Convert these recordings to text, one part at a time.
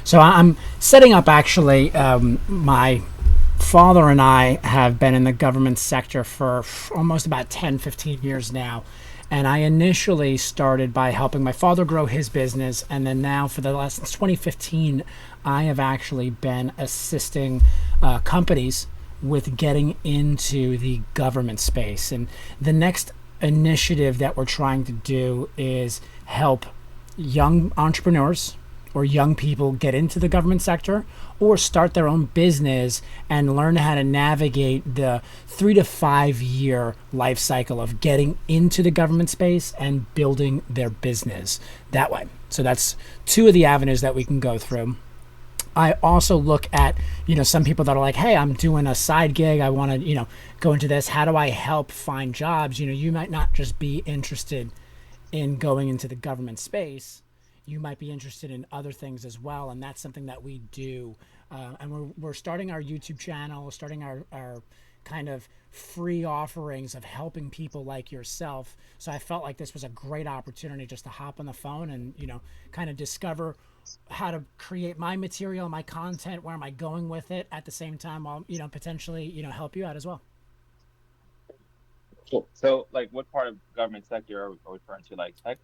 So I'm setting up actually. My father and I have been in the government sector for almost about 10, 15 years now. And I initially started by helping my father grow his business. And then now, for the last since 2015, I have actually been assisting companies with getting into the government space. And the next initiative that we're trying to do is help young entrepreneurs or young people get into the government sector or start their own business and learn how to navigate the 3 to 5 year life cycle of getting into the government space and building their business that way. So that's two of the avenues that we can go through. I also look at, some people that are like, hey, I'm doing a side gig. I want to, go into this. How do I help find jobs? You might not just be interested in going into the government space. You might be interested in other things as well. And that's something that we do. And we're starting our YouTube channel, starting our kind of free offerings of helping people like yourself. So I felt like this was a great opportunity just to hop on the phone and, kind of discover how to create my material, my content, where am I going with it at the same time while, potentially, help you out as well. Cool. So, like, what part of government sector are we referring to? Like tech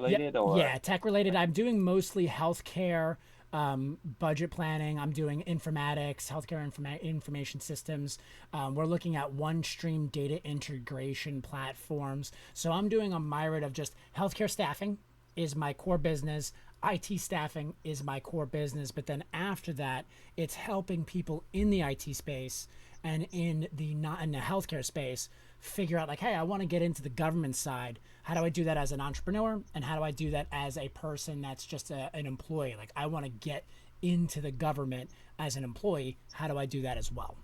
Yeah, related, or yeah, tech related. I'm doing mostly healthcare, budget planning. I'm doing informatics, healthcare information systems. We're looking at one stream data integration platforms. So I'm doing a myriad of just healthcare staffing is my core business. IT staffing is my core business, but then after that, it's helping people in the IT space and in the not in the healthcare space figure out like, hey, I want to get into the government side. How do I do that as an entrepreneur, and how do I do that as a person that's just an employee? Like, I want to get into the government as an employee. How do I do that as well?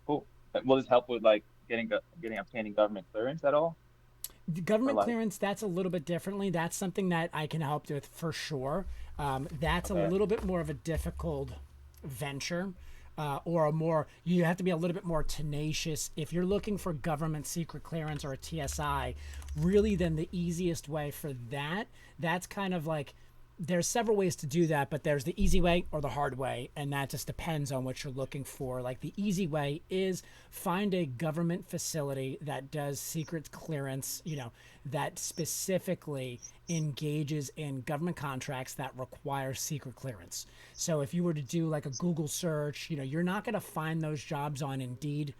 cool. Will this help with like getting obtaining government clearance at all? The Or government like, clearance, that's a little bit differently. That's something that I can help with for sure. That's a okay, little bit more of a difficult venture, or a more, you have to be a little bit more tenacious if you're looking for government secret clearance or a TSI. Really, then the easiest way for that, that's kind of like, there's several ways to do that, but there's the easy way or the hard way, and that just depends on what you're looking for. Like, the easy way is find a government facility that does secret clearance, that specifically engages in government contracts that require secret clearance. So if you were to do like a Google search, you're not going to find those jobs on Indeed.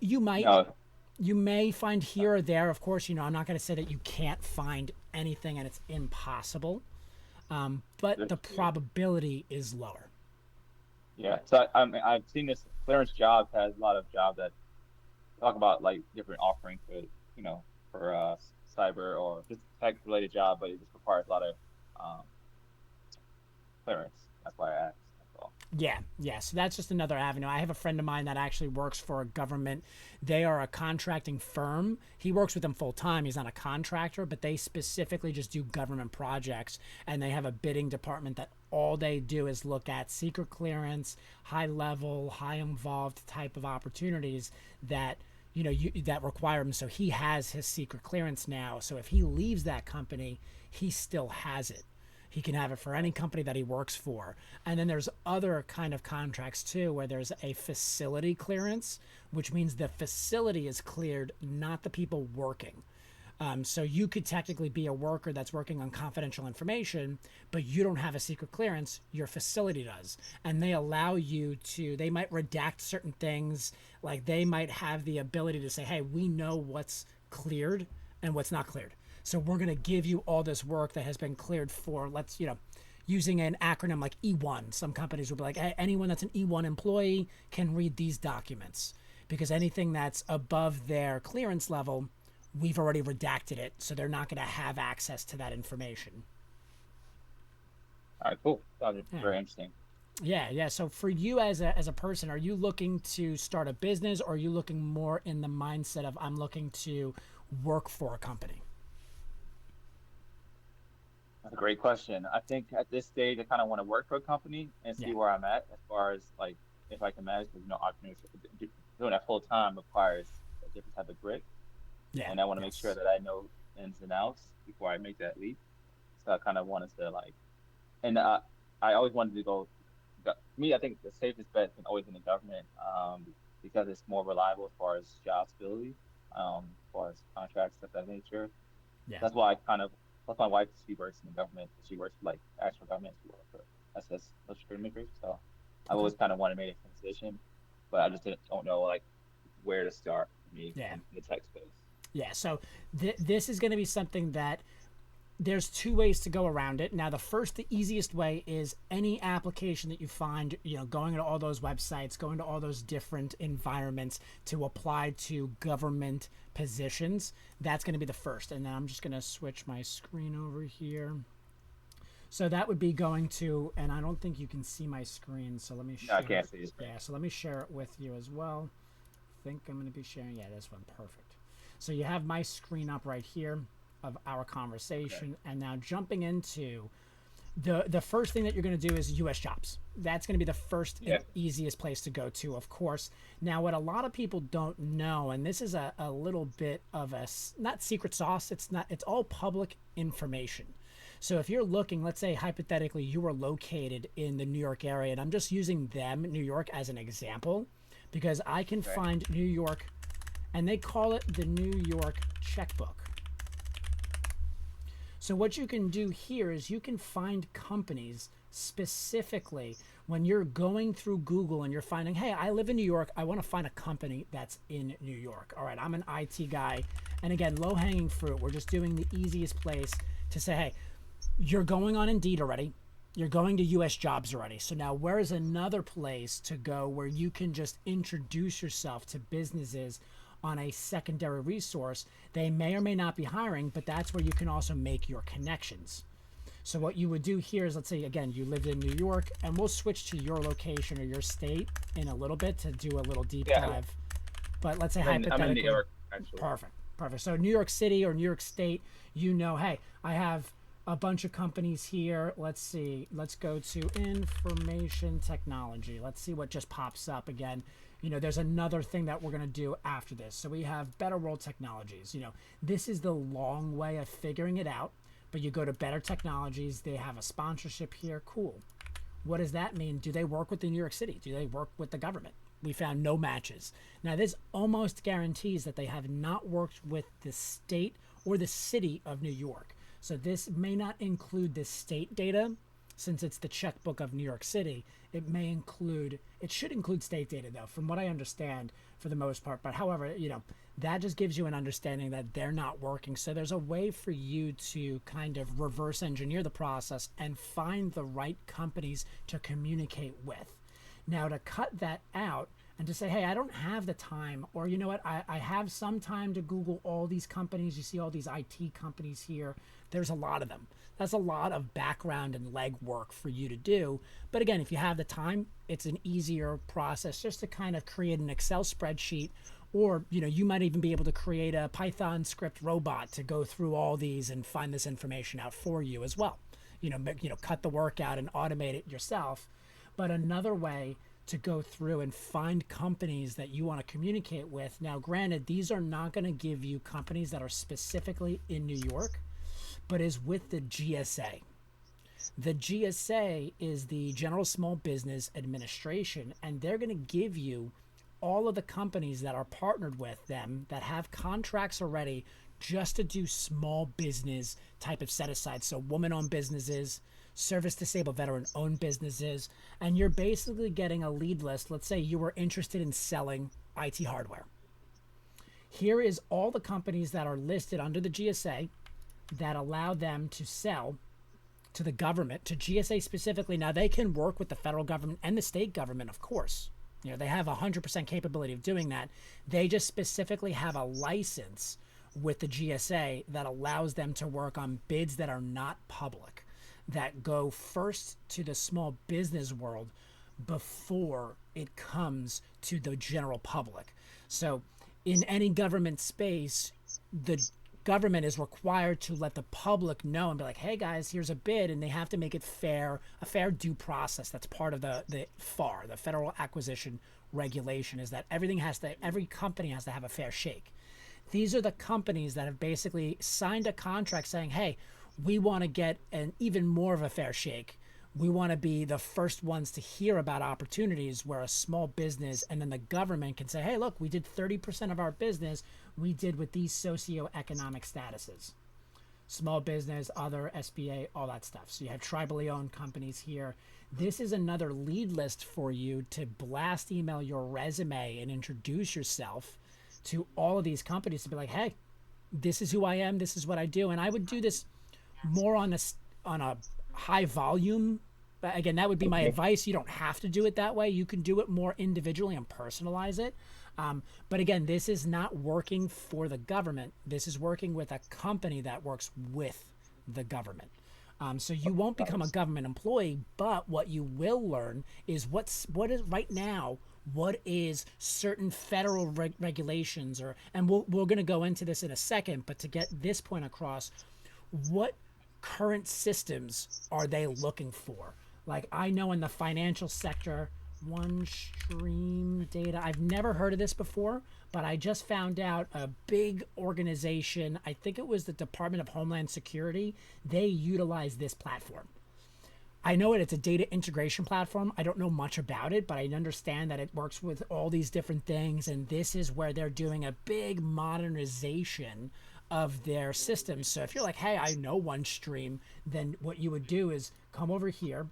You might, no, you may find here or there. Of course, I'm not going to say that you can't find anything and it's impossible, but the probability is lower. yeah. So I've seen this clearance job has a lot of jobs that talk about like different offerings for for cyber or just tech related job, but it just requires a lot of um clearance. That's why I asked. That's all. Yeah, yeah. So that's just another avenue. I have a friend of mine that actually works for a government. They are a contracting firm. He works with them full time. He's not a contractor, but they specifically just do government projects. And they have a bidding department that all they do is look at secret clearance, high level, high involved type of opportunities that that require him. So he has his secret clearance now. So if he leaves that company, he still has it. He can have it for any company that he works for. And then there's other kind of contracts too, where there's a facility clearance, which means the facility is cleared, not the people working. So you could technically be a worker that's working on confidential information, but you don't have a secret clearance. Your facility does, and they allow you to. They might redact certain things, like they might have the ability to say, "Hey, we know what's cleared and what's not cleared. So we're going to give you all this work that has been cleared for, let's, using an acronym like E1. Some companies will be like, hey, anyone that's an E1 employee can read these documents because anything that's above their clearance level, we've already redacted it. So they're not going to have access to that information. All right, cool. Sounds Yeah. very interesting. Yeah, yeah. So for you as a person, are you looking to start a business, or are you looking more in the mindset of I'm looking to work for a company? That's a great question. I think at this stage, I kind of want to work for a company and Yeah. see where I'm at as far as like if I can manage, because entrepreneurship doing that full time requires a different type of grit, Yeah. and I want to make sure Yes. that I know ins and outs before I make that leap. So I kind of wanted to like and I always wanted to go. Me, I think the safest bet has always been the government, because it's more reliable as far as job stability, as far as contracts of that nature. Yeah. That's why I kind of, plus my wife, she works in the government. She works for like actual government. She works for SS, Social Security Administration. So I've Okay. always kind of wanted to make a transition, but I just don't know like where to start for me Yeah. in the tech space. Yeah. So this is going to be something that there's two ways to go around it. Now, the first, the easiest way is any application that you find, going to all those websites, going to all those different environments to apply to government positions. That's going to be the first. And then I'm just going to switch my screen over here. So that would be going to, and I don't think you can see my screen. So let me No, I share can't it. see this Yeah. right. So let me share it with you as well. I think I'm going to be sharing. Yeah, this one. Perfect. So you have my screen up right here of our Okay. conversation. And now jumping into the first thing that you're going to do is US jobs. That's going to be the first and Yeah. easiest place to go to, of course. Now, what a lot of people don't know, and this is a little bit of a, not secret sauce, it's all public information. So if you're looking, let's say hypothetically you were located in the New York area, and I'm just using New York, as an example, because I can Right. find New York, and they call it the New York checkbook. So what you can do here is you can find companies specifically when you're going through Google and you're finding, hey, I live in New York. I want to find a company that's in New York. All right, I'm an IT guy. And again, low hanging fruit. We're just doing the easiest place to say, hey, you're going on Indeed already. You're going to US jobs already. So now where is another place to go where you can just introduce yourself to businesses on a secondary resource? They may or may not be hiring, but that's where you can also make your connections. So what you would do here is, let's say again you lived in New York, and we'll switch to your location or your state in a little bit to do a little deep Yeah. dive. But let's say I'm in New hypothetically, York actually. perfect, perfect. So New York City or New York State, hey, I have a bunch of companies here. Let's see. Let's go to information technology. Let's see what just pops up again. There's another thing that we're going to do after this. So we have Better World Technologies. This is the long way of figuring it out. But you go to Better Technologies. They have a sponsorship here. Cool. What does that mean? Do they work with the New York City? Do they work with the government? We found no matches. Now, this almost guarantees that they have not worked with the state or the city of New York. So this may not include the state data, since it's the checkbook of New York City. It should include state data, though, from what I understand, for the most part. But however, that just gives you an understanding that they're not working. So there's a way for you to kind of reverse engineer the process and find the right companies to communicate with. Now, to cut that out and to say, hey, I don't have the time, or you know what, I have some time to Google all these companies. You see all these IT companies here. There's a lot of them. That's a lot of background and legwork for you to do. But again, if you have the time, it's an easier process just to kind of create an Excel spreadsheet, or you might even be able to create a Python script robot to go through all these and find this information out for you as well. Cut the work out and automate it yourself. But another way to go through and find companies that you want to communicate with. Now, granted, these are not going to give you companies that are specifically in New York, but is with the GSA. The GSA is the General Small Business Administration, and they're going to give you all of the companies that are partnered with them that have contracts already just to do small business type of set aside. So woman-owned businesses, service disabled veteran-owned businesses, and you're basically getting a lead list. Let's say you were interested in selling IT hardware. Here is all the companies that are listed under the GSA that allow them to sell to the government, to GSA specifically. Now, they can work with the federal government and the state government, of course. They have 100% capability of doing that. They just specifically have a license with the GSA that allows them to work on bids that are not public, that go first to the small business world before it comes to the general public. So in any government space, the government is required to let the public know and be like, hey guys, here's a bid, and they have to make it fair, a fair due process. That's part of the FAR, the Federal Acquisition Regulation, is that every company has to have a fair shake. These are the companies that have basically signed a contract saying, hey, we want to get an even more of a fair shake. We want to be the first ones to hear about opportunities where a small business and then the government can say, hey, look, we did 30% of our business we did with these socioeconomic statuses. Small business, other SBA, all that stuff. So you have tribally owned companies here. This is another lead list for you to blast email your resume and introduce yourself to all of these companies to be like, hey, this is who I am. This is what I do. And I would do this more on a high volume. But again, that would be my Okay. advice. You don't have to do it that way. You can do it more individually and personalize it. But again, this is not working for the government. This is working with a company that works with the government. So you won't become a Nice. government employee, but what you will learn is what is right now. What is certain federal regulations, and we're going to go into this in a second. But to get this point across, what current systems are they looking for? Like I know in the financial sector, one stream data. I've never heard of this before, but I just found out a big organization, I think it was the Department of Homeland Security, they utilize this platform. I know it's a data integration platform. I don't know much about it, but I understand that it works with all these different things. And this is where they're doing a big modernization of their systems. So if you're like, hey, I know OneStream, then what you would do is come over here,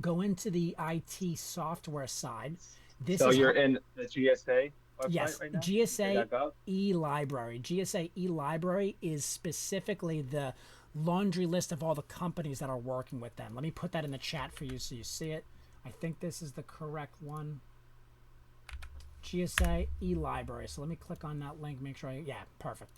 go into the IT software side. This So is you're in the GSA website Yes, right now? GSA GSA.gov? e-library. GSA e-library is specifically the laundry list of all the companies that are working with them. Let me put that in the chat for you so you see it. I think this is the correct one. GSA e-library. So let me click on that link, make sure yeah, perfect.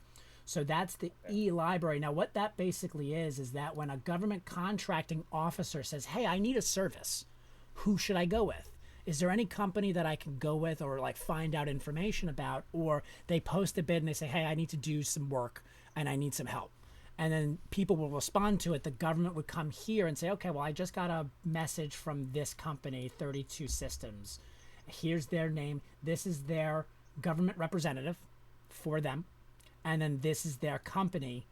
So that's the Okay. e-library. Now what that basically is that when a government contracting officer says, hey, I need a service, who should I go with? Is there any company that I can go with or like find out information about? Or they post a bid and they say, hey, I need to do some work and I need some help. And then people will respond to it. The government would come here and say, okay, well, I just got a message from this company, 32 Systems. Here's their name. This is their government representative for them. And then this is their company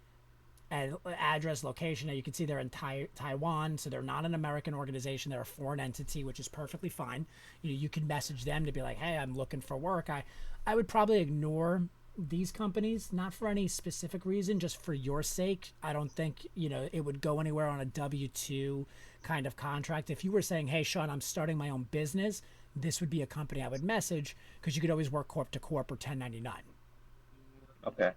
and address, location. Now you can see they're in Taiwan, so they're not an American organization. They're a foreign entity, which is perfectly fine. You can message them to be like, hey, I'm looking for work. I would probably ignore these companies, not for any specific reason, just for your sake. I don't think it would go anywhere on a W-2 kind of contract. If you were saying, hey, Sean, I'm starting my own business, this would be a company I would message because you could always work corp to corp or 1099. Okay.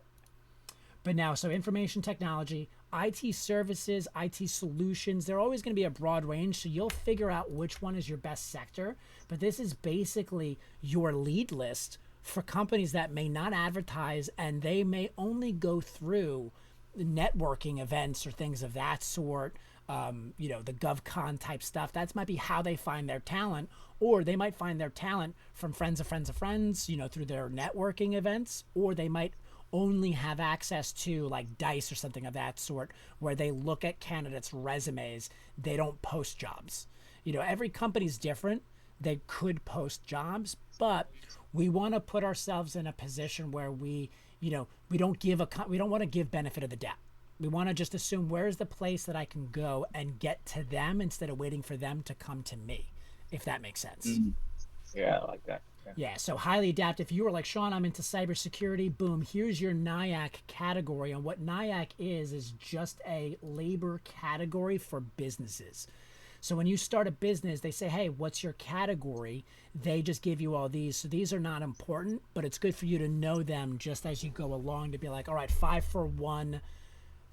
But now, so information technology, IT services, IT solutions, they're always going to be a broad range. So you'll figure out which one is your best sector. But this is basically your lead list for companies that may not advertise and they may only go through networking events or things of that sort. The GovCon type stuff. That might be how they find their talent, or they might find their talent from friends of friends of friends, through their networking events, or they might only have access to like Dice or something of that sort, where they look at candidates' resumes. They don't post jobs. Every company's different. They could post jobs, but we want to put ourselves in a position where we don't we don't want to give benefit of the doubt. We want to just assume where's the place that I can go and get to them instead of waiting for them to come to me, if that makes sense. Mhm. Yeah, I like that. Yeah. Yeah, so highly adaptive. If you were like, Sean, I'm into cybersecurity, boom, here's your NIAC category. And what NIAC is just a labor category for businesses. So when you start a business, they say, hey, what's your category? They just give you all these. So these are not important, but it's good for you to know them just as you go along to be like, all right, 541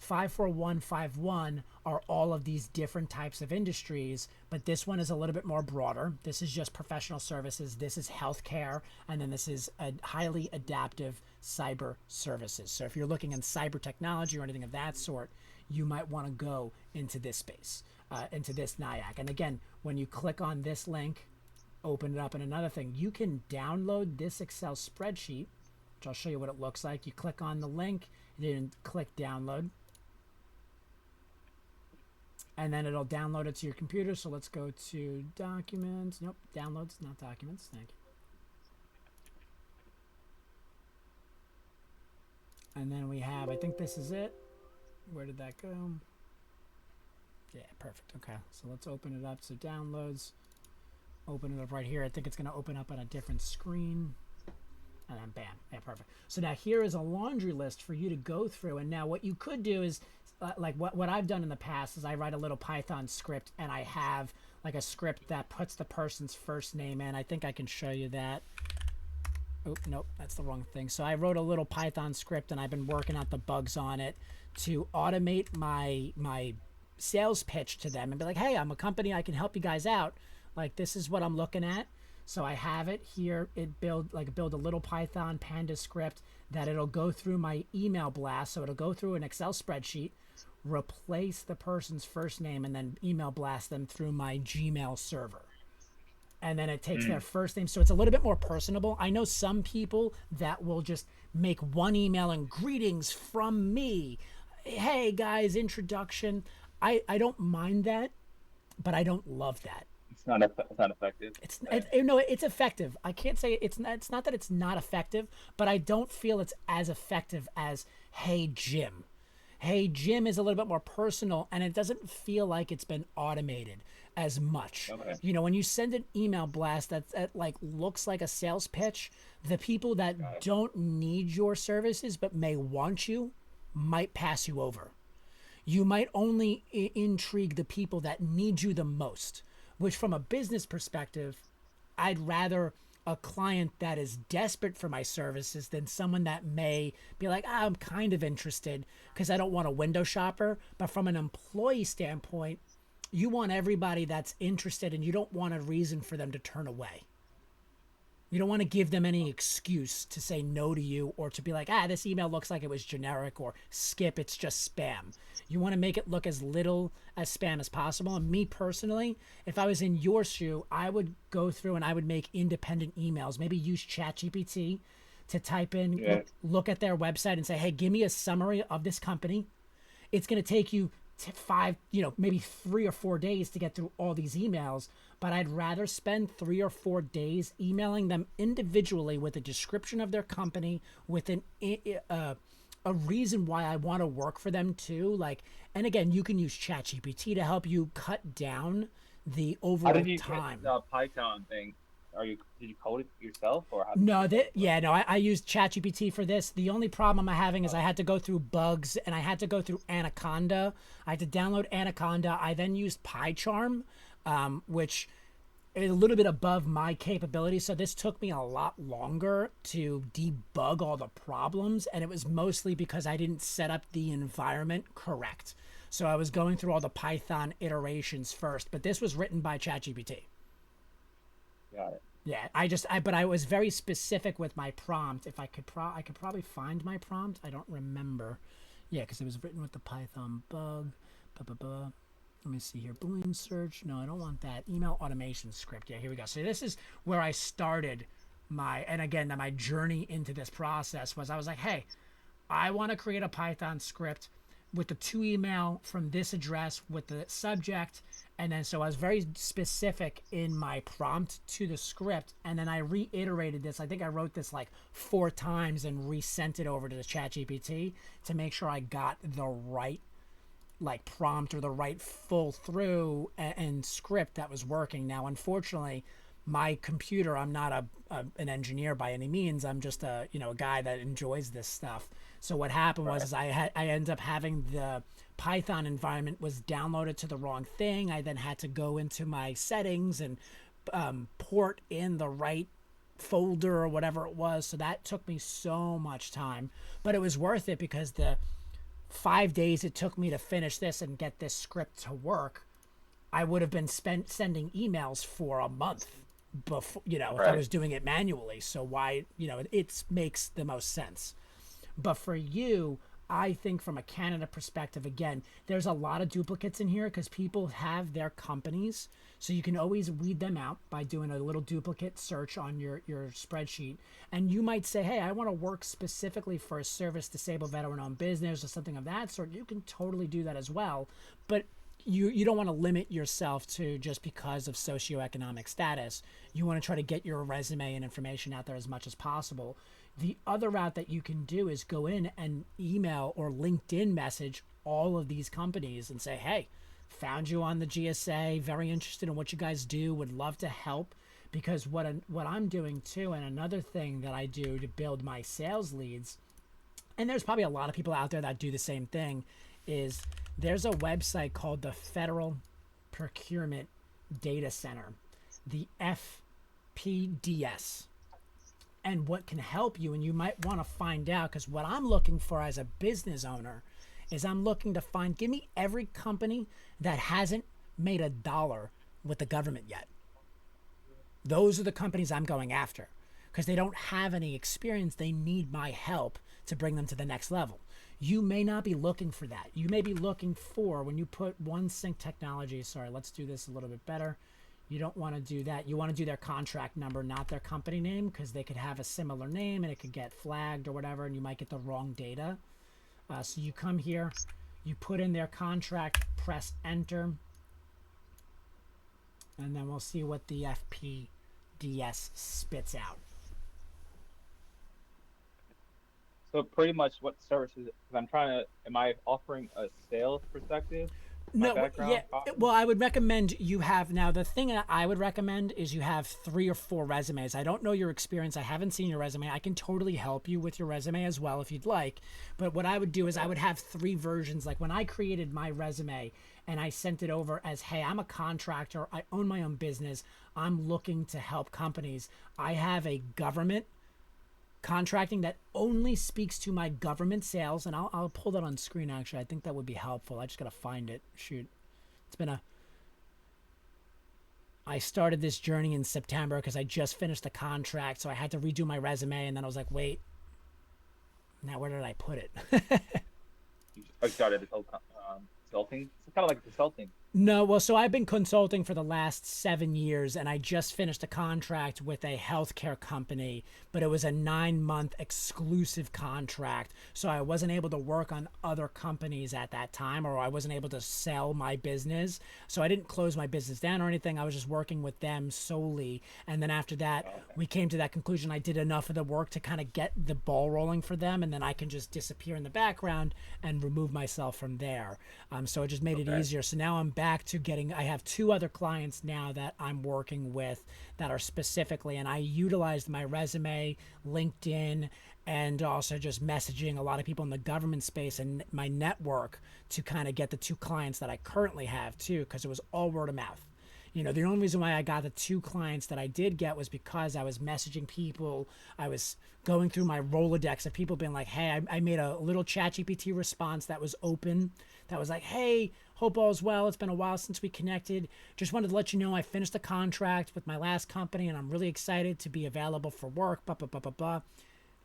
54151 are all of these different types of industries, but this one is a little bit more broader. This is just professional services, this is healthcare, and then this is a highly adaptive cyber services. So if you're looking in cyber technology or anything of that sort, you might want to go into this space, into this NIAC. And again, when you click on this link, open it up, and another thing, you can download this Excel spreadsheet, which I'll show you what it looks like. You click on the link, then click download, and then it'll download it to your computer. So let's go to documents. Nope, downloads, not documents. Thank you. And then we have, I think this is it. Where did that go? Yeah, perfect. Okay, so let's open it up. So downloads, open it up right here. I think it's going to open up on a different screen. And then bam, yeah, perfect. So now here is a laundry list for you to go through. And now what you could do is, like what I've done in the past is I write a little Python script and I have like a script that puts the person's first name in. I think I can show you that. Oh, nope, that's the wrong thing. So I wrote a little Python script and I've been working out the bugs on it to automate my sales pitch to them and be like, hey, I'm a company, I can help you guys out. Like, this is what I'm looking at. So I have it here. It build a little Python Panda script that it'll go through my email blast. So it'll go through an Excel spreadsheet, replace the person's first name, and then email blast them through my Gmail server. And then it takes their first name. So it's a little bit more personable. I know some people that will just make one email and greetings from me. Hey guys, introduction. I don't mind that, but I don't love that. It's not effective. No, it's effective. I can't say it's not. It's not that it's not effective, but I don't feel it's as effective as "Hey Jim." "Hey Jim" is a little bit more personal, and it doesn't feel like it's been automated as much. Okay. You know, when you send an email blast that like looks like a sales pitch, the people that don't need your services but may want you might pass you over. You might only intrigue the people that need you the most, which from a business perspective, I'd rather a client that is desperate for my services than someone that may be like, I'm kind of interested because I don't want a window shopper. But from an employee standpoint, you want everybody that's interested and you don't want a reason for them to turn away. You don't want to give them any excuse to say no to you or to be like, this email looks like it was generic, or skip, it's just spam. You want to make it look as little as spam as possible. And me personally, if I was in your shoe, I would go through and I would make independent emails, maybe use ChatGPT to type in, look at their website and say, hey, give me a summary of this company. It's going to take you maybe 3 or 4 days to get through all these emails, but I'd rather spend 3 or 4 days emailing them individually with a description of their company, with a reason why I want to work for them too. Like, and again, you can use ChatGPT to help you cut down the How overall did you time. get the Python thing? Did you code it yourself, or how No, I used ChatGPT for this. The only problem I'm having is I had to go through bugs and I had to go through Anaconda. I had to download Anaconda. I then used PyCharm, which is a little bit above my capability. So this took me a lot longer to debug all the problems, and it was mostly because I didn't set up the environment correct. So I was going through all the Python iterations first, but this was written by ChatGPT. Got it. Yeah, but I was very specific with my prompt. If I could probably find my prompt. I don't remember. Yeah, because it was written with the Python bug. Let me see here. Boolean search. No, I don't want that. Email automation script. Yeah, here we go. So this is where I started my journey into this process was I was like, hey, I want to create a Python script with the to email from this address with the subject. And then so I was very specific in my prompt to the script. And then I reiterated this. I think I wrote this like 4 times and resent it over to the ChatGPT to make sure I got the right like prompt or the right full through and script that was working. Now, unfortunately, my computer, I'm not an engineer by any means. I'm just a guy that enjoys this stuff. So what happened was is I ended up having the Python environment was downloaded to the wrong thing. I then had to go into my settings and port in the right folder or whatever it was. So that took me so much time, but it was worth it because the 5 days it took me to finish this and get this script to work, I would have been sending emails for a month before, if I was doing it manually. So why, it makes the most sense. But for you, I think from a Canada perspective, again, there's a lot of duplicates in here because people have their companies. So you can always weed them out by doing a little duplicate search on your spreadsheet. And you might say, hey, I want to work specifically for a service disabled veteran-owned business or something of that sort. You can totally do that as well. But you don't want to limit yourself to just because of socioeconomic status. You want to try to get your resume and information out there as much as possible. The other route that you can do is go in and email or LinkedIn message all of these companies and say, hey, found you on the GSA, very interested in what you guys do, would love to help. Because what I'm doing too, and another thing that I do to build my sales leads, and there's probably a lot of people out there that do the same thing, is there's a website called the Federal Procurement Data Center, the FPDS. And what can help you, and you might want to find out, because what I'm looking for as a business owner is I'm looking to find, give me every company that hasn't made a dollar with the government yet. Those are the companies I'm going after because they don't have any experience. They need my help to bring them to the next level. You may not be looking for that. You may be looking for, when you put One Sync Technology, sorry, let's do this a little bit better. You don't want to do that. You want to do their contract number, not their company name, because they could have a similar name and it could get flagged or whatever, and you might get the wrong data. So you come here, you put in their contract, press enter, and then we'll see what the FPDS spits out. So pretty much what services, because I'm trying to, am I offering a sales perspective? My No, background? yeah. Well, I would recommend you have, now the thing that I would recommend is you have 3 or 4 resumes. I don't know your experience. I haven't seen your resume. I can totally help you with your resume as well if you'd like. But what I would do is I would have 3 versions. Like when I created my resume and I sent it over as, hey, I'm a contractor. I own my own business. I'm looking to help companies. I have a government contracting that only speaks to my government sales, and I'll pull that on screen. Actually, I think that would be helpful. I just gotta find it. Shoot, it's been a, I started this journey in September because I just finished the contract, so I had to redo my resume, and then I was like, wait, now where did I put it? I started this whole consulting. It's kind of like consulting. No, well, so I've been consulting for the last 7 years, and I just finished a contract with a healthcare company, but it was a 9-month exclusive contract. So I wasn't able to work on other companies at that time, or I wasn't able to sell my business. So I didn't close my business down or anything. I was just working with them solely. And then after that, we came to that conclusion. I did enough of the work to kind of get the ball rolling for them, and then I can just disappear in the background and remove myself from there. So it just made it easier. So now I'm back to getting, I have 2 other clients now that I'm working with that are specifically, and I utilized my resume, LinkedIn, and also just messaging a lot of people in the government space and my network to kind of get the 2 clients that I currently have too, because it was all word of mouth. You know, the only reason why I got the 2 clients that I did get was because I was messaging people. I was going through my Rolodex of people being like, hey, I made a little ChatGPT response that was open, that was like, hey, hope all's well. It's been a while since we connected. Just wanted to let you know I finished the contract with my last company and I'm really excited to be available for work, blah, blah, blah, blah, blah.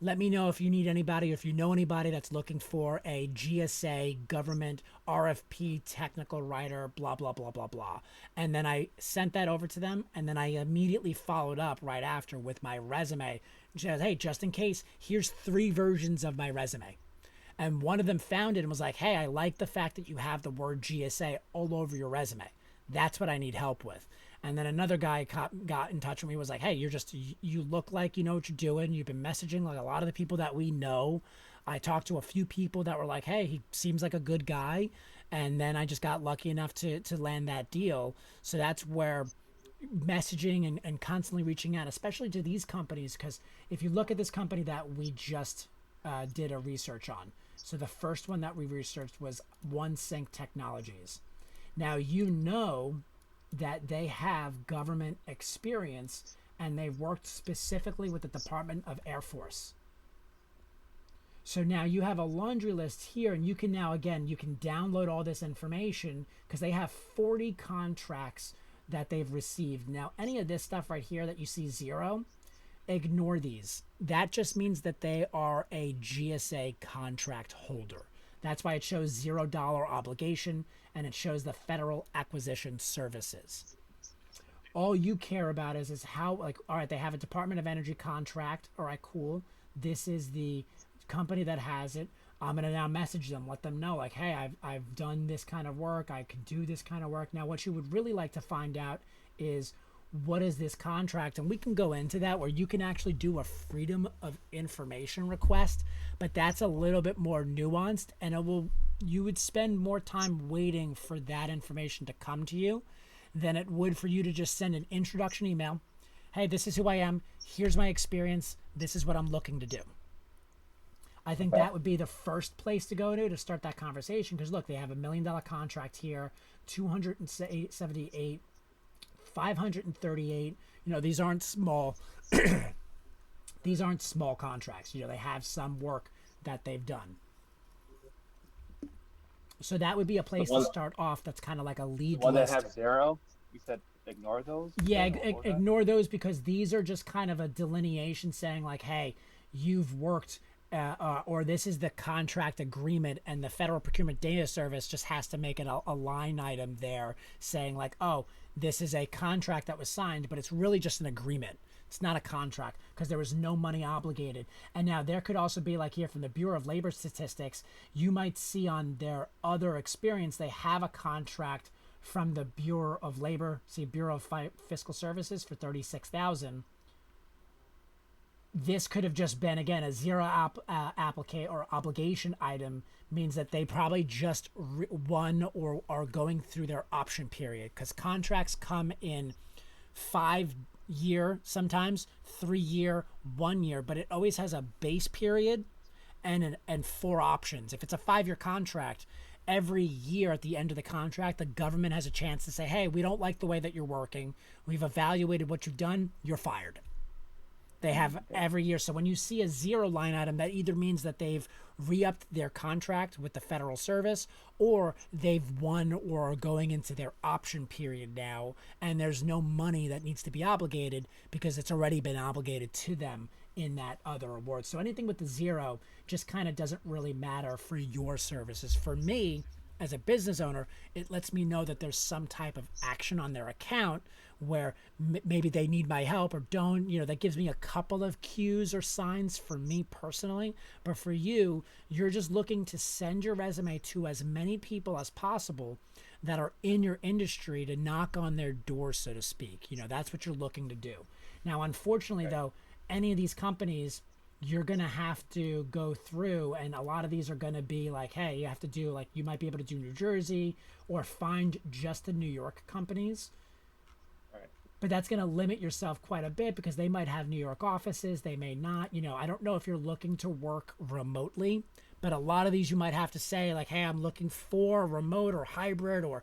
Let me know if you need anybody, or if you know anybody that's looking for a GSA government RFP technical writer, blah, blah, blah, blah, blah. And then I sent that over to them, and then I immediately followed up right after with my resume. She says, hey, just in case, here's 3 versions of my resume. And one of them found it and was like, hey, I like the fact that you have the word GSA all over your resume. That's what I need help with. And then another guy got in touch with me, was like, hey, you look like you know what you're doing. You've been messaging like a lot of the people that we know. I talked to a few people that were like, hey, he seems like a good guy. And then I just got lucky enough to land that deal. So that's where messaging and constantly reaching out, especially to these companies, because if you look at this company that we just did a research on. So the first one that we researched was One Sync Technologies. Now, you know that they have government experience and they've worked specifically with the Department of Air Force. So now you have a laundry list here, and you can now, again, you can download all this information because they have 40 contracts that they've received. Now, any of this stuff right here that you see 0, ignore these. That just means that they are a GSA contract holder. That's why it shows $0 obligation, and it shows the Federal Acquisition Services. All you care about is how, like, all right, they have a Department of Energy contract. All right, cool. This is the company that has it. I'm going to now message them, let them know, like, hey, I've done this kind of work. I can do this kind of work. Now, what you would really like to find out is, what is this contract? And we can go into that, where you can actually do a freedom of information request, but that's a little bit more nuanced, and it will you would spend more time waiting for that information to come to you than it would for you to just send an introduction email. Hey, this is who I am. Here's my experience. This is what I'm looking to do. I think Okay. that would be the first place to go to start that conversation. Because look, they have $1 million contract here, 278, 538. These aren't small. These aren't small contracts. They have some work that they've done. So that would be a The place to one, start off. That's kind of like a the lead one that list. have zero, you said ignore those. You Yeah, said what was that? ignore those because these are just kind of a delineation saying like, hey, you've worked, or this is the contract agreement, and the Federal Procurement Data Service just has to make it a line item there saying like, oh, this is a contract that was signed, but it's really just an agreement. It's not a contract because there was no money obligated. And now there could also be like here from the Bureau of Labor Statistics, you might see on their other experience they have a contract from the Bureau of Labor, see Bureau of Fiscal Services for 36,000. This could have just been again a zero applicate or obligation item, means that they probably just won or are going through their option period because contracts come in 5 year, sometimes 3 year, 1 year, but it always has a base period and 4 options. If it's a 5 year contract, every year at the end of the contract, the government has a chance to say, hey, we don't like the way that you're working. We've evaluated what you've done. You're fired. They have Okay. every year. So when you see a zero line item, that either means that they've re-upped their contract with the federal service, or they've won or are going into their option period now, and there's no money that needs to be obligated because it's already been obligated to them in that other award. So anything with the zero just kind of doesn't really matter for your services. For me, as a business owner, it lets me know that there's some type of action on their account where maybe they need my help or don't. That gives me a couple of cues or signs for me personally. But for you, you're just looking to send your resume to as many people as possible that are in your industry to knock on their door, so to speak. That's what you're looking to do. Now, unfortunately, Okay. though, any of these companies, you're going to have to go through, and a lot of these are going to be like, hey, you have to do like, you might be able to do New Jersey or find just the New York companies, All right. but that's going to limit yourself quite a bit because they might have New York offices, they may not. I don't know if you're looking to work remotely, but a lot of these you might have to say like, hey, I'm looking for remote or hybrid, or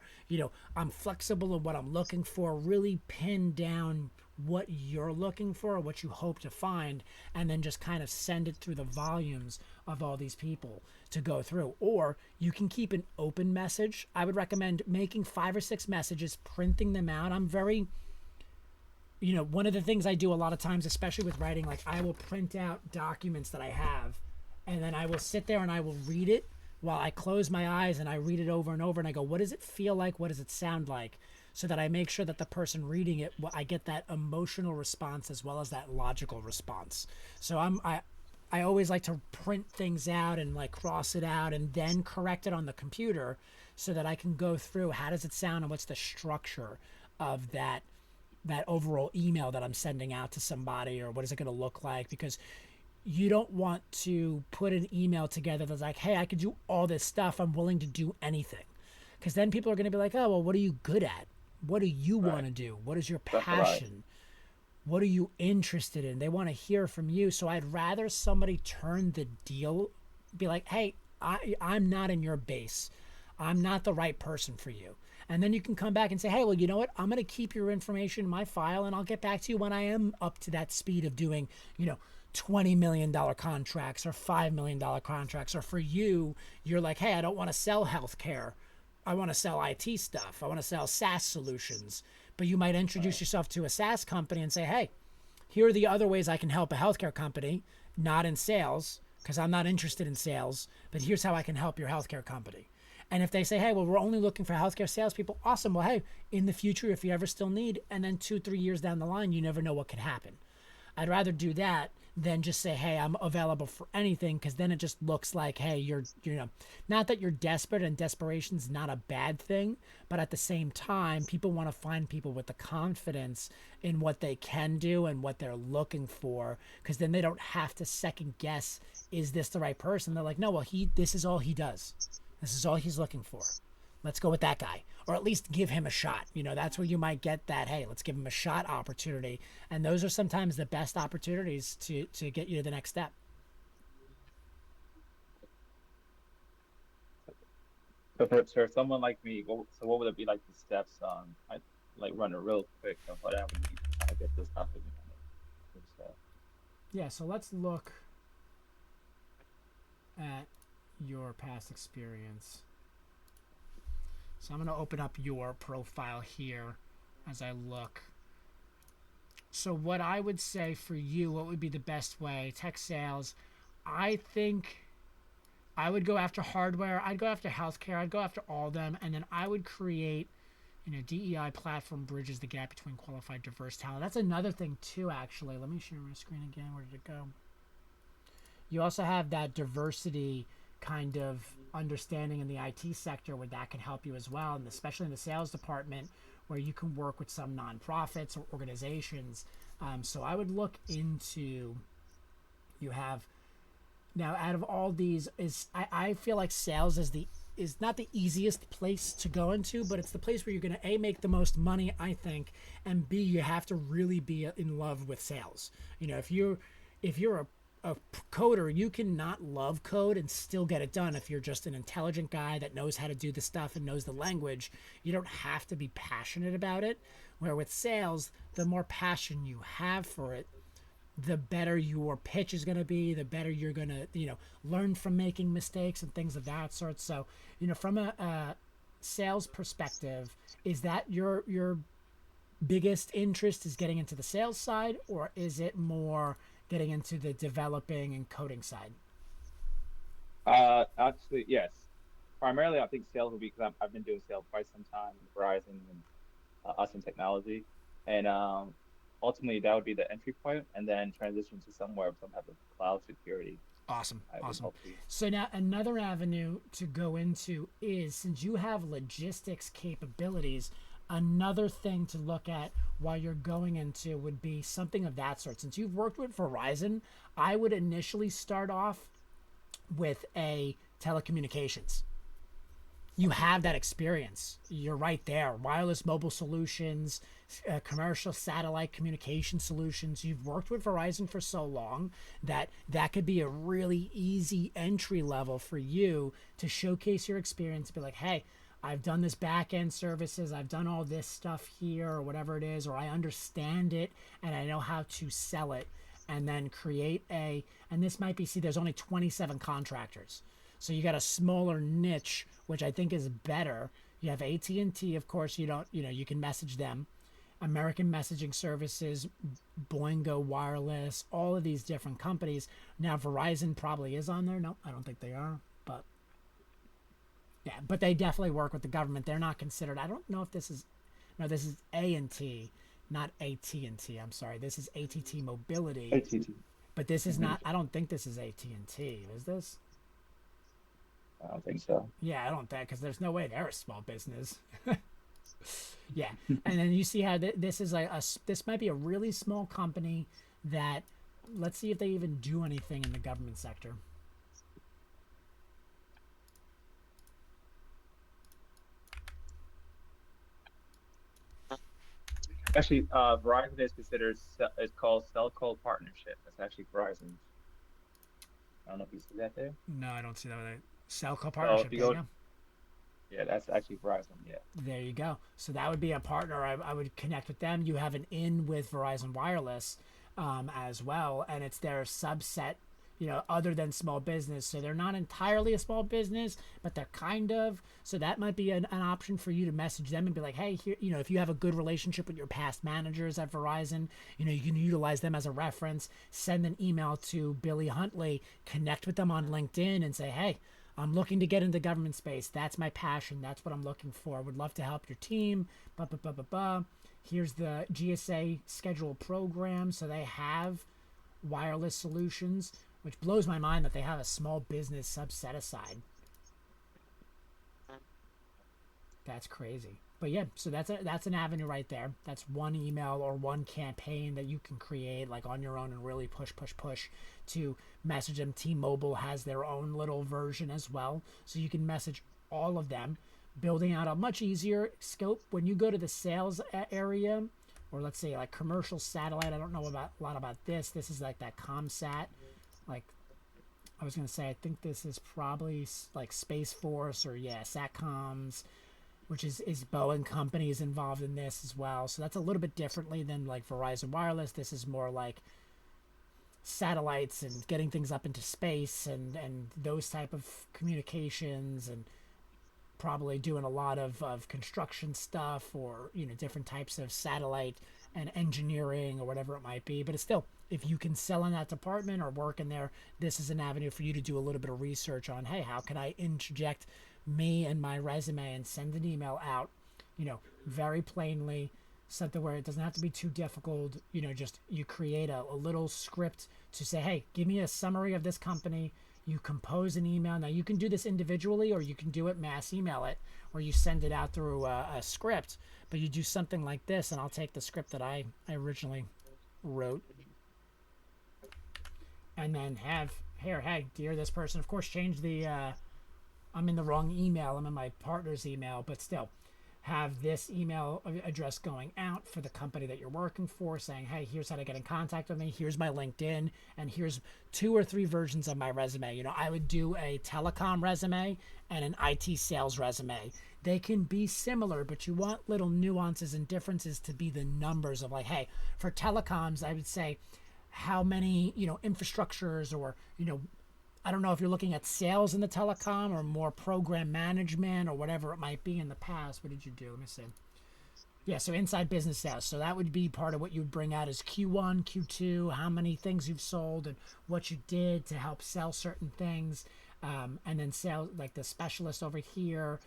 I'm flexible in what I'm looking for. Really pin down what you're looking for, what you hope to find, and then just kind of send it through the volumes of all these people to go through. Or you can keep an open message. I would recommend making 5 or 6 messages, printing them out. I'm very, one of the things I do a lot of times, especially with writing, like I will print out documents that I have, and then I will sit there and I will read it while I close my eyes and I read it over and over, and I go, what does it feel like? What does it sound like? So that I make sure that the person reading it, I get that emotional response as well as that logical response. So I always like to print things out and like cross it out and then correct it on the computer so that I can go through how does it sound and what's the structure of that overall email that I'm sending out to somebody, or what is it going to look like? Because you don't want to put an email together that's like, hey, I could do all this stuff, I'm willing to do anything. Because then people are going to be like, oh, well, what are you good at? What do you want Right. to do? What is your Specialize. passion? What are you interested in? They want to hear from you. So I'd rather somebody turn the deal, be like, hey, I'm not in your base. I'm not the right person for you. And then you can come back and say, hey, well, you know what? I'm going to keep your information in my file and I'll get back to you when I am up to that speed of doing, $20 million contracts or $5 million contracts. Or for you, you're like, hey, I don't want to sell healthcare. I want to sell IT stuff. I want to sell SaaS solutions. But you might introduce Right. yourself to a SaaS company and say, hey, here are the other ways I can help a healthcare company, not in sales, because I'm not interested in sales, but here's how I can help your healthcare company. And if they say, hey, well, we're only looking for healthcare salespeople, awesome. Well, hey, in the future, if you ever still need, and then 2, 3 years down the line, you never know what could happen. I'd rather do that than just say, hey, I'm available for anything, because then it just looks like, hey, not that you're desperate, and desperation's not a bad thing, but at the same time, people want to find people with the confidence in what they can do and what they're looking for, because then they don't have to second guess, is this the right person? They're like, no, well, this is all he does. This is all he's looking for. Let's go with that guy, or at least give him a shot. That's where you might get that. Hey, let's give him a shot opportunity, and those are sometimes the best opportunities to get you to the next step. So for someone like me, what would it be like the steps I like run it real quick of what I would need to kind of get this up and running and stuff. Yeah. So let's look at your past experience. So I'm going to open up your profile here as I look. So what I would say for you, what would be the best way? Tech sales. I think I would go after hardware. I'd go after healthcare. I'd go after all of them, and then I would create, DEI platform bridges the gap between qualified, diverse talent. That's another thing too. Actually, let me share my screen again. Where did it go? You also have that diversity kind of understanding in the IT sector where that can help you as well, and especially in the sales department where you can work with some nonprofits or organizations. So I would look into, you have now out of all these is I feel like sales is not the easiest place to go into, but it's the place where you're going to a make the most money, I think, and b you have to really be in love with sales. If you're a coder, you can not love code and still get it done. If you're just an intelligent guy that knows how to do the stuff and knows the language, you don't have to be passionate about it. Where with sales, the more passion you have for it, the better your pitch is going to be, the better you're going to, learn from making mistakes and things of that sort. So, from a sales perspective, is that your biggest interest is getting into the sales side, or is it more getting into the developing and coding side? Actually, yes. Primarily, I think sales will be because I've been doing sales quite some time, Verizon and us in technology, and ultimately that would be the entry point, and then transition to somewhere with some type of cloud security. Awesome. I would Awesome. hope to. So now another avenue to go into is, since you have logistics capabilities, another thing to look at while you're going into would be something of that sort. Since you've worked with Verizon, I would initially start off with a telecommunications. You have that experience. You're right there. Wireless mobile solutions, commercial satellite communication solutions. You've worked with Verizon for so long that that could be a really easy entry level for you to showcase your experience. Be like, hey, I've done this back end services. I've done all this stuff here, or whatever it is, or I understand it and I know how to sell it. And then create and this might be, see, there's only 27 contractors. So you got a smaller niche, which I think is better. You have AT&T, of course. You don't, you can message them. American Messaging Services, Boingo Wireless, all of these different companies. Now Verizon probably is on there. No, I don't think they are, but yeah, but they definitely work with the government. They're not considered. I don't know if this is, no, this is A&T, not AT&T. I'm sorry. This is ATT Mobility, ATT. but this is Hmm. not. I don't think this is AT&T. Is this? I don't think so. Yeah, I don't think, because there's no way they're a small business. Yeah, and then you see how this is this might be a really small company that, let's see if they even do anything in the government sector. Actually, Verizon is considered it's called Cellco Partnership. That's actually Verizon's. I don't know if you see that there. No, I don't see that with a Cellco So if partnership. you There you go, go. yeah, that's actually Verizon. Yeah. There you go. So that would be a partner. I would connect with them. You have an in with Verizon Wireless as well, and it's their subset, other than small business. So they're not entirely a small business, but they're kind of. So that might be an option for you to message them and be like, hey, here, if you have a good relationship with your past managers at Verizon, you can utilize them as a reference. Send an email to Billy Huntley, connect with them on LinkedIn, and say, hey, I'm looking to get into government space. That's my passion. That's what I'm looking for. Would love to help your team. Blah, blah, blah, blah, blah. Here's the GSA schedule program. So they have wireless solutions, which blows my mind that they have a small business subset aside. That's crazy. But yeah, so that's an avenue right there. That's one email or one campaign that you can create like on your own and really push, push, push to message them. T-Mobile has their own little version as well, so you can message all of them, building out a much easier scope. When you go to the sales area, or let's say like commercial satellite, I don't know about a lot about this. This is like that ComSat, like I was going to say, I think this is probably like Space Force or yeah, Satcoms, which is Boeing Company is involved in this as well. So that's a little bit differently than like Verizon Wireless. This is more like satellites and getting things up into space and those type of communications, and probably doing a lot of construction stuff, or different types of satellite and engineering or whatever it might be. But it's still, if you can sell in that department or work in there, this is an avenue for you to do a little bit of research on, hey, how can I interject me and my resume and send an email out, very plainly, something where it doesn't have to be too difficult. Just you create a little script to say, hey, give me a summary of this company. You compose an email. Now you can do this individually, or you can do it mass email it, where you send it out through a script. But you do something like this, and I'll take the script that I originally wrote, and then have here, hey, dear this person, of course, change the I'm in the wrong email. I'm in my partner's email, but still have this email address going out for the company that you're working for, saying, hey, here's how to get in contact with me. Here's my LinkedIn, and here's 2 or 3 versions of my resume. I would do a telecom resume and an IT sales resume. They can be similar, but you want little nuances and differences to be the numbers of, like, hey, for telecoms, I would say how many, infrastructures, or, I don't know if you're looking at sales in the telecom or more program management or whatever it might be in the past. What did you do? Let me see. Yeah, so inside business sales. So that would be part of what you'd bring out is Q1, Q2, how many things you've sold and what you did to help sell certain things. And then sales, like the specialist over here,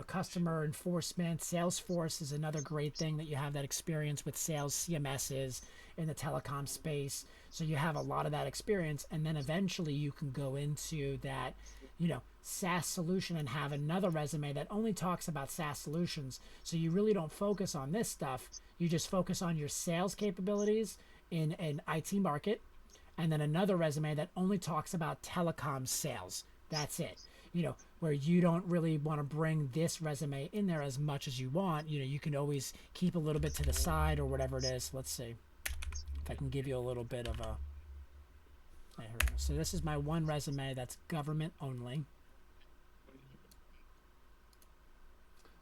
customer enforcement. Salesforce is another great thing, that you have that experience with sales CMSs in the telecom space. So you have a lot of that experience, and then eventually you can go into that, SaaS solution, and have another resume that only talks about SaaS solutions. So you really don't focus on this stuff. You just focus on your sales capabilities in an IT market, and then another resume that only talks about telecom sales. That's it. Where you don't really want to bring this resume in there as much as you want. You can always keep a little bit to the side or whatever it is. Let's see if I can give you a little bit of a. Here we go. So this is my one resume that's government only.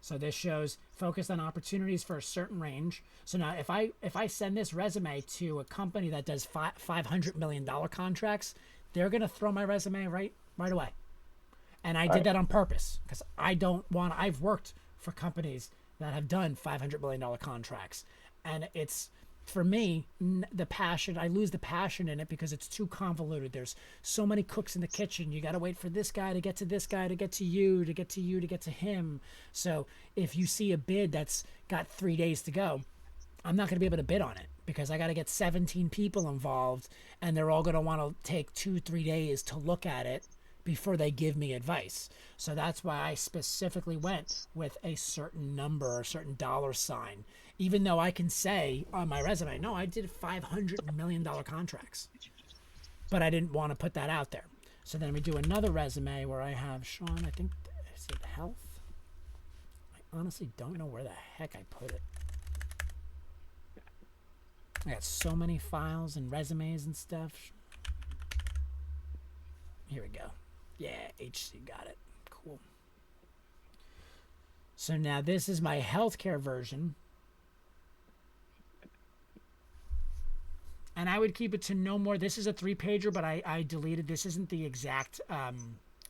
So this shows focused on opportunities for a certain range. So now if I send this resume to a company that does $500 million contracts, they're going to throw my resume right away. And I did that on purpose, because I've worked for companies that have done $500 million contracts. And it's, for me, the passion, I lose the passion in it because it's too convoluted. There's so many cooks in the kitchen. You got to wait for this guy to get to this guy, to get to you, to get to you, to get to him. So if you see a bid that's got 3 days to go, I'm not going to be able to bid on it, because I got to get 17 people involved, and they're all going to want to take 2-3 days to look at it before they give me advice. So that's why I specifically went with a certain number, a certain dollar sign, even though I can say on my resume, no, I did $500 million contracts, but I didn't want to put that out there. So then we do another resume where I have Sean, I think, is it health? I honestly don't know where the heck I put it. I got so many files and resumes and stuff. Here we go. Yeah, HC, got it. Cool. So now this is my healthcare version. And I would keep it to no more. This is a 3-pager, but I deleted. This isn't the exact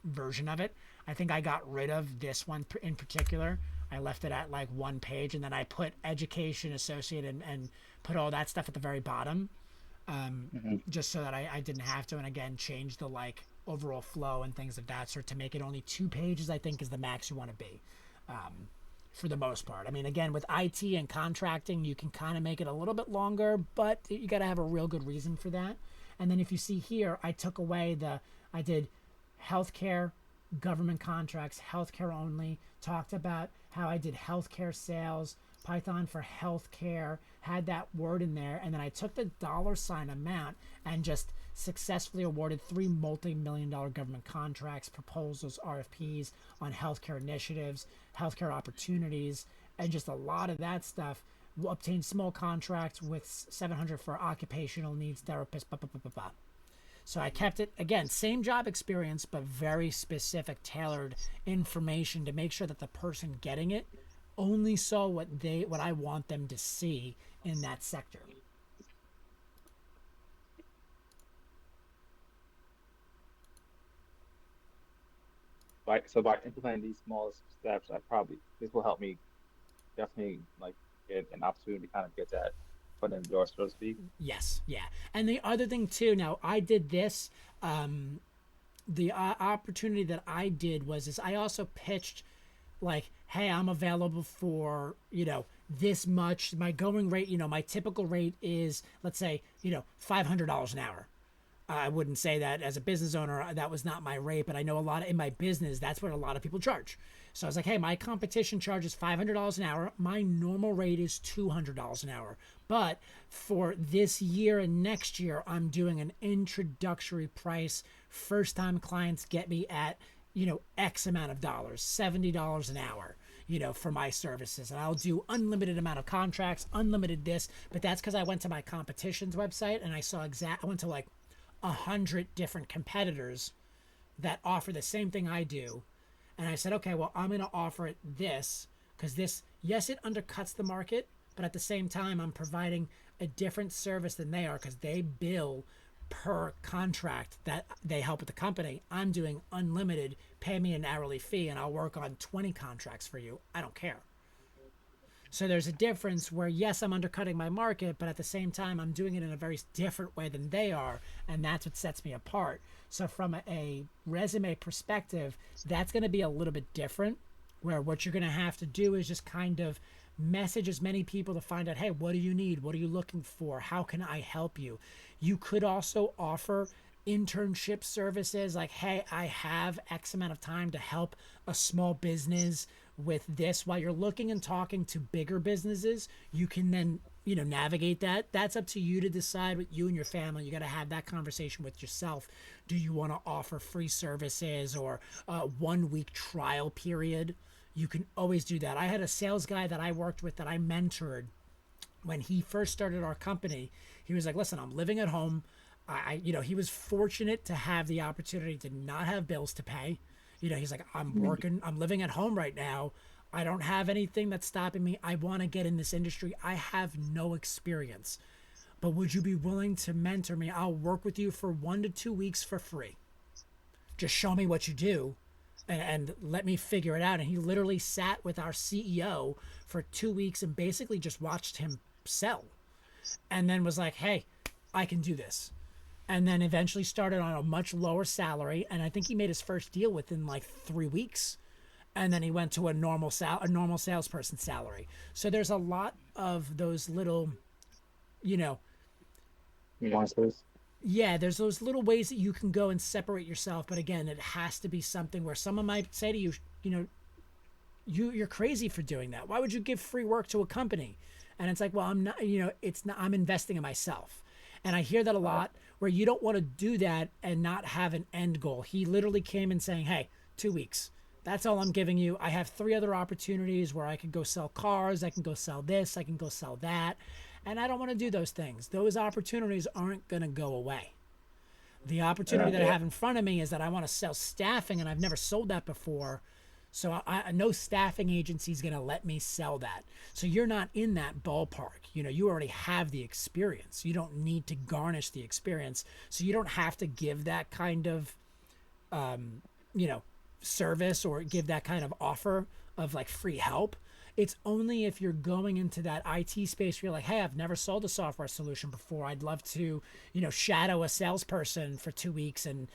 version of it. I think I got rid of this one in particular. I left it at like 1 page, and then I put education associated and put all that stuff at the very bottom, just so that I didn't have to. And again, change the like overall flow and things of that sort to make it only 2 pages, I think, is the max you want to be, for the most part. I mean, again, with IT and contracting, you can kind of make it a little bit longer, but you got to have a real good reason for that. And then if you see here, I took away I did healthcare, government contracts, healthcare only, talked about how I did healthcare sales, Python for healthcare, had that word in there, and then I took the dollar sign amount and just successfully awarded 3 multi-million-dollar government contracts, proposals, RFPs on healthcare initiatives, healthcare opportunities, and just a lot of that stuff. Obtained small contracts with 700 for occupational needs therapists. Blah, blah, blah, blah, blah. So I kept it, again, same job experience, but very specific, tailored information to make sure that the person getting it only saw what I want them to see in that sector. So by implementing these small steps, I probably this will help me definitely like get an opportunity to kind of get that foot in the door, so to speak. Yes, yeah. And the other thing too, now I did this. The opportunity that I did was is I also pitched like, hey, I'm available for, this much. My going rate, my typical rate is, let's say, $500 an hour. I wouldn't say that as a business owner, that was not my rate, but I know a lot of, in my business, that's what a lot of people charge. So I was like, hey, my competition charges $500 an hour. My normal rate is $200 an hour. But for this year and next year, I'm doing an introductory price. First time clients get me at, X amount of dollars, $70 an hour, for my services. And I'll do unlimited amount of contracts, unlimited this, but that's because I went to my competition's website and I went to like 100 different competitors that offer the same thing I do. And I said, okay, well, I'm going to offer it this because this, yes, it undercuts the market, but at the same time, I'm providing a different service than they are because they bill per contract that they help with the company. I'm doing unlimited, pay me an hourly fee, and I'll work on 20 contracts for you. I don't care. So there's a difference where, yes, I'm undercutting my market, but at the same time, I'm doing it in a very different way than they are. And that's what sets me apart. So from a resume perspective, that's going to be a little bit different, where what you're going to have to do is just kind of message as many people to find out, hey, what do you need? What are you looking for? How can I help you? You could also offer internship services like, hey, I have X amount of time to help a small business with this. While you're looking and talking to bigger businesses, you can then navigate that. That's up to you to decide with you and your family. You got to have that conversation with yourself. Do you want to offer free services or a 1 week trial period? You can always do that. I had a sales guy that I worked with that I mentored when he first started our company. He was like, listen, I'm living at home. He was fortunate to have the opportunity to not have bills to pay. He's like, I'm working, I'm living at home right now. I don't have anything that's stopping me. I want to get in this industry. I have no experience. But would you be willing to mentor me? I'll work with you for 1 to 2 weeks for free. Just show me what you do and let me figure it out. And he literally sat with our CEO for 2 weeks and basically just watched him sell. And then was like, hey, I can do this. And then eventually started on a much lower salary. And I think he made his first deal within like 3 weeks. And then he went to a normal salesperson salary. So there's a lot of those little, you know, Nuances. yeah, there's those little ways that you can go and separate yourself. But again, it has to be something where someone might say to you, you're crazy for doing that. Why would you give free work to a company? And it's like, well, I'm not, it's not, I'm investing in myself. And I hear that a Right. lot where you don't want to do that and not have an end goal. He literally came in saying, hey, 2 weeks. That's all I'm giving you. I have 3 other opportunities where I can go sell cars. I can go sell this. I can go sell that. And I don't want to do those things. Those opportunities aren't going to go away. The opportunity that I Yeah. have in front of me is that I want to sell staffing, and I've never sold that before. So no staffing agency is going to let me sell that. So you're not in that ballpark. You already have the experience. You don't need to garnish the experience. So you don't have to give that kind of, you know, service or give that kind of offer of like free help. It's only if you're going into that IT space where you're like, hey, I've never sold a software solution before. I'd love to, shadow a salesperson for 2 weeks and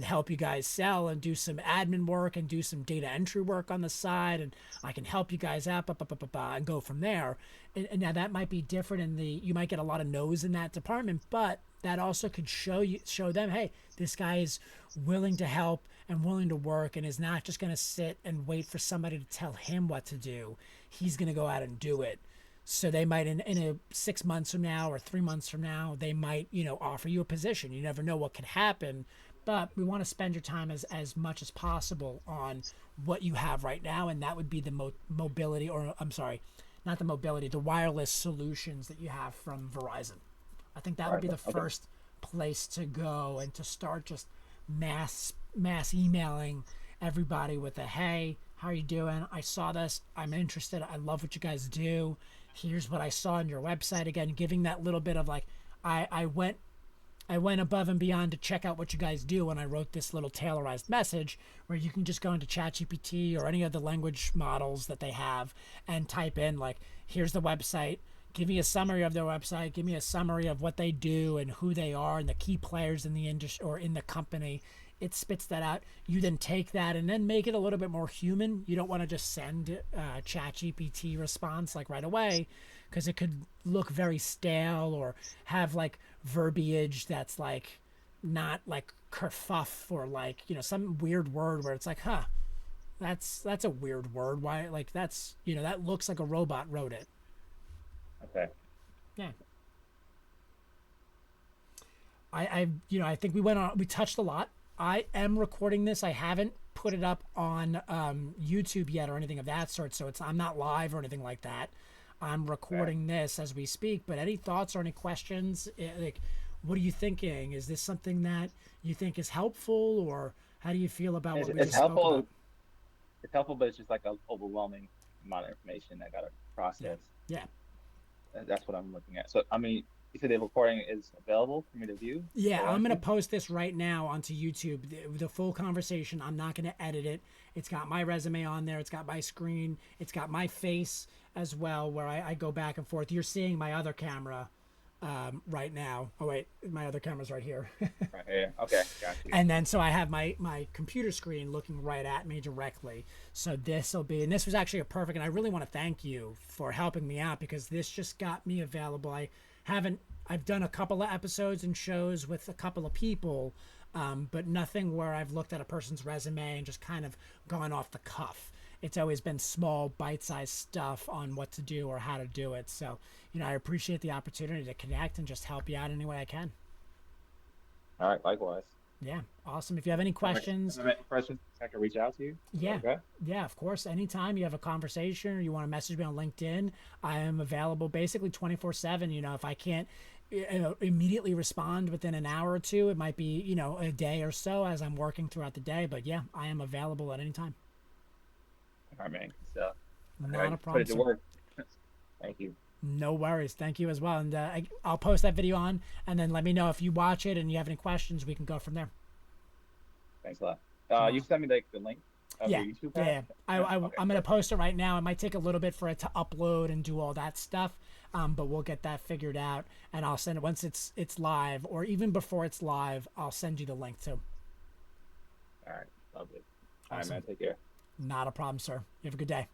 help you guys sell and do some admin work and do some data entry work on the side, and I can help you guys out, and go from there. And now that might be different you might get a lot of no's in that department, but that also could show them, hey, this guy is willing to help and willing to work and is not just going to sit and wait for somebody to tell him what to do. He's going to go out and do it. So they might in a 6 months from now or 3 months from now, they might, offer you a position. You never know what could happen. But we want to spend your time as much as possible on what you have right now. And that would be the mobility, or I'm sorry, not the mobility, the wireless solutions that you have from Verizon. I think that would be the Okay. first place to go, and to start just mass emailing everybody with a, hey, how are you doing? I saw this. I'm interested. I love what you guys do. Here's what I saw on your website. Again, giving that little bit of like, I went above and beyond to check out what you guys do when I wrote this little tailorized message, where you can just go into ChatGPT or any of the language models that they have and type in like, here's the website. Give me a summary of their website. Give me a summary of what they do and who they are and the key players in the industry or in the company. It spits that out. You then take that and then make it a little bit more human. You don't want to just send ChatGPT response like right away, because it could look very stale or have like verbiage that's like not like kerfuff, or like some weird word where it's like, huh, that's a weird word. Why, like, that's that looks like a robot wrote it. Okay. Yeah. I think we touched a lot. I am recording this. I haven't put it up on YouTube yet or anything of that sort. So I'm not live or anything like that. I'm Okay. recording this as we speak. But any thoughts or any questions? Like, what are you thinking? Is this something that you think is helpful, or how do you feel about It's, what we it's just spoke about? helpful. It's helpful, but it's just like an overwhelming amount of information I gotta Yeah. process. Yeah. That's what I'm looking at. So, I mean, you said the recording is available for me to view if I Yeah, I'm wanted going to to. post this right now onto YouTube. The full conversation. I'm not going to edit it. It's got my resume on there. It's got my screen. It's got my face as well, where I go back and forth. You're seeing my other camera right now. Oh, wait. My other camera's right here. Right here. Okay, got you. And then so I have my computer screen looking right at me directly. So this will be, and this was actually a perfect, and I really want to thank you for helping me out, because this just got me available. I've done a couple of episodes and shows with a couple of people, but nothing where I've looked at a person's resume and just kind of gone off the cuff. It's always been small, bite-sized stuff on what to do or how to do it. So, I appreciate the opportunity to connect and just help you out any way I can. All right, likewise. Yeah, awesome. If you have any If questions, I have any questions, I can reach out to you. Is that yeah, okay? yeah, of course. Anytime you have a conversation or you want to message me on LinkedIn, I am available basically 24/7. If I can't immediately respond within an hour or two, it might be, a day or so as I'm working throughout the day. But yeah, I am available at any time. All right, man. So, all Not a right, put problem, it to sir. work. Thank you. No worries. Thank you as well. And I'll post that video on, and then let me know if you watch it and you have any questions. We can go from there. Thanks a lot. You No. sent me like the link of Yeah, your YouTube yeah, yeah. channel? Okay, I'm gonna perfect. post it right now. It might take a little bit for it to upload and do all that stuff, but we'll get that figured out. And I'll send it once it's live, or even before it's live. I'll send you the link too. All right, lovely. All right, man. Awesome. Take care. Not a problem, sir. You have a good day.